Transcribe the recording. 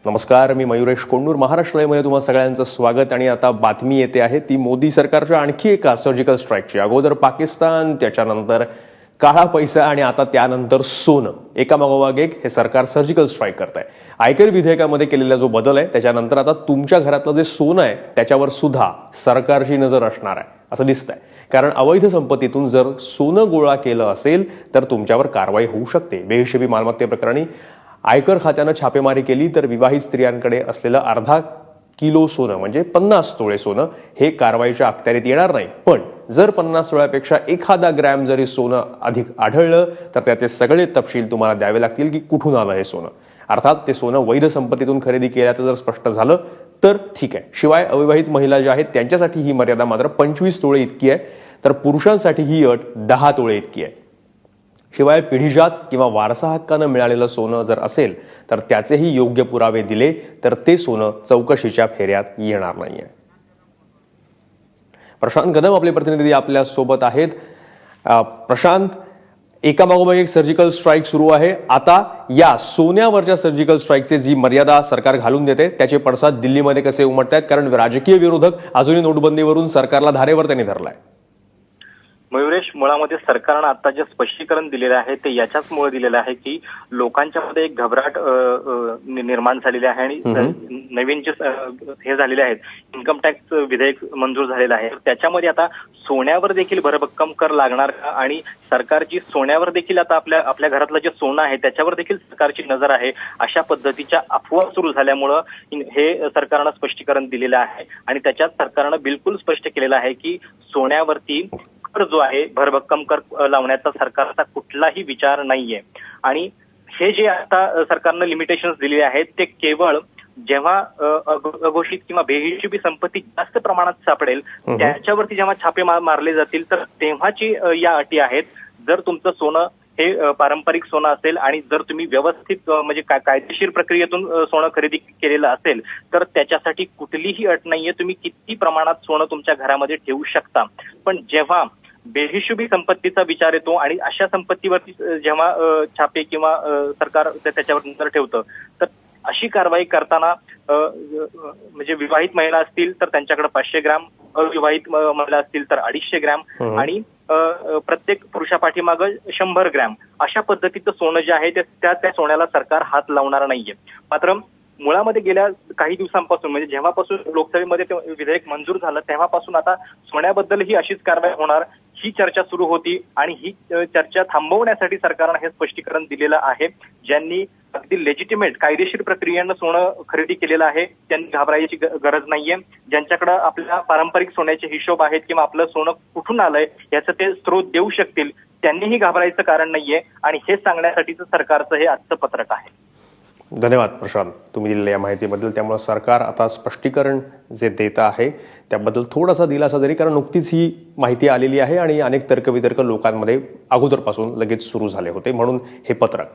नमस्कार, मी मयुरेश कोंडूर. महाराष्ट्र लाईव्हमध्ये तुम्हा सगळ्यांचं स्वागत. आणि आता बातमी येते आहे ती मोदी सरकारच्या आणखी एका सर्जिकल स्ट्राईकची. अगोदर पाकिस्तान, त्याच्यानंतर काळा पैसा आणि आता त्यानंतर सोनं. एका मागोमाग एक हे सरकार सर्जिकल स्ट्राईक करत आहे. आयकर विधेयकामध्ये केलेला जो बदल आहे त्याच्यानंतर आता तुमच्या घरातलं जे सोनं आहे त्याच्यावर सुद्धा सरकारची नजर असणार आहे असं दिसतंय. कारण अवैध संपत्तीतून जर सोनं गोळा केलं असेल तर तुमच्यावर कारवाई होऊ शकते. बेहिशेबी मालमत्तेप्रकरणी आयकर खात्यानं छापेमारी केली तर विवाहित स्त्रियांकडे असलेलं अर्धा किलो सोनं म्हणजे 50 तोळे सोनं हे कारवाईच्या अखत्यारीत येणार नाही. पण जर 50 तोळ्यापेक्षा एखादा ग्रॅम जरी सोनं अधिक आढळलं तर त्याचे सगळे तपशील तुम्हाला द्यावे लागतील की कुठून आलं हे सोनं. अर्थात ते सोनं वैध संपत्तीतून खरेदी केल्याचं जर स्पष्ट झालं तर ठीक आहे. शिवाय अविवाहित महिला ज्या आहेत त्यांच्यासाठी ही मर्यादा मात्र 25 तोळे इतकी आहे, तर पुरुषांसाठी ही अट 10 तोळे इतकी आहे. शिवाय पिढीजात किंवा वारसा हक्कानं मिळालेलं सोनं जर असेल तर त्याचेही योग्य पुरावे दिले तर ते सोनं चौकशीच्या फेऱ्यात येणार नाहीये. प्रशांत कदम आपले प्रतिनिधी आपल्या सोबत आहेत. प्रशांत, एकामागोमाग एक सर्जिकल स्ट्राईक सुरू आहे. आता या सोन्यावरच्या सर्जिकल स्ट्राईकची जी मर्यादा सरकार घालून देते त्याचे पडसाद दिल्लीमध्ये कसे उमटत आहेत? कारण राजकीय विरोधक अजूनही नोटबंदीवरून सरकारला धारेवर त्यांनी धरलाय. मयुरेश, मुळामध्ये सरकारनं आता जे स्पष्टीकरण दिलेलं आहे ते याच्याचमुळे दिलेलं आहे की लोकांच्या मध्ये एक घबराट निर्माण झालेली आहे आणि नवीन जे हे झालेले आहेत इन्कम टॅक्स विधेयक मंजूर झालेलं आहे. त्याच्यामध्ये आता सोन्यावर देखील भरभक्कम कर लागणार आणि सरकारची सोन्यावर देखील आता आपल्या घरातलं जे सोनं आहे त्याच्यावर देखील सरकारची नजर आहे अशा पद्धतीच्या अफवा सुरू झाल्यामुळं हे सरकारनं स्पष्टीकरण दिलेलं आहे. आणि त्याच्यात सरकारनं बिलकुल स्पष्ट केलेलं आहे की सोन्यावरती जो आहे भरभक्कम कर लावण्याचा सरकारचा कुठलाही विचार नाहीये. आणि हे जे आता सरकारनं लिमिटेशन्स दिलेले आहेत ते केवळ जेव्हा अघोषित किंवा बेहिशेबी संपत्ती जास्त प्रमाणात सापडेल त्याच्यावरती जेव्हा छापे मारले जातील तर तेव्हाची या अटी आहेत. जर तुमचं सोनं हे पारंपरिक सोनं असेल आणि जर तुम्ही व्यवस्थित म्हणजे कायदेशीर प्रक्रियेतून सोनं खरेदी केलेलं असेल तर त्याच्यासाठी कुठलीही अट नाहीये. तुम्ही किती प्रमाणात सोनं तुमच्या घरामध्ये ठेवू शकता. पण जेव्हा बेहिशोबी संपत्तीचा विचार येतो आणि अशा संपत्तीवरती जेव्हा छापे किंवा सरकार त्याच्यावर नजर ठेवतं तर अशी कारवाई करताना म्हणजे विवाहित महिला असतील तर त्यांच्याकडे 500 ग्रॅम, अविवाहित महिला असतील तर 250 ग्रॅम आणि प्रत्येक पुरुषापाठीमागं 100 ग्रॅम अशा पद्धतीचं सोनं जे आहे त्या सोन्याला सरकार हात लावणार नाहीये. मात्र मुळामध्ये गेल्या काही दिवसांपासून म्हणजे जेव्हापासून लोकसभेमध्ये ते विधेयक मंजूर झालं तेव्हापासून आता सोन्याबद्दल ही अशीच कारवाई होणार ही चर्चा सुरू होती. आणि ही चर्चा थांबवण्यासाठी सरकारनं हे स्पष्टीकरण दिलेलं आहे. ज्यांनी अगदी लेजिटिमेट कायदेशीर प्रक्रियेनं सोनं खरेदी केलेलं आहे त्यांनी घाबरायची गरज नाहीये. ज्यांच्याकडे आपल्या पारंपरिक सोन्याचे हिशोब आहेत किंवा आपलं सोनं कुठून आलंय याचं ते स्रोत देऊ शकतील त्यांनीही घाबरायचं कारण नाहीये. आणि हे सांगण्यासाठीच सरकारचं हे आजचं पत्रक आहे. धन्यवाद प्रशांत, तुम्ही दिलेल्या या माहितीबद्दल. त्यामुळे सरकार आता स्पष्टीकरण जे देत आहे त्याबद्दल थोडासा दिलासा जरी, कारण नुकतीच ही माहिती आलेली आहे आणि अनेक तर्कवितर्क लोकांमध्ये अगोदरपासून लगेच सुरू झाले होते, म्हणून हे पत्रक.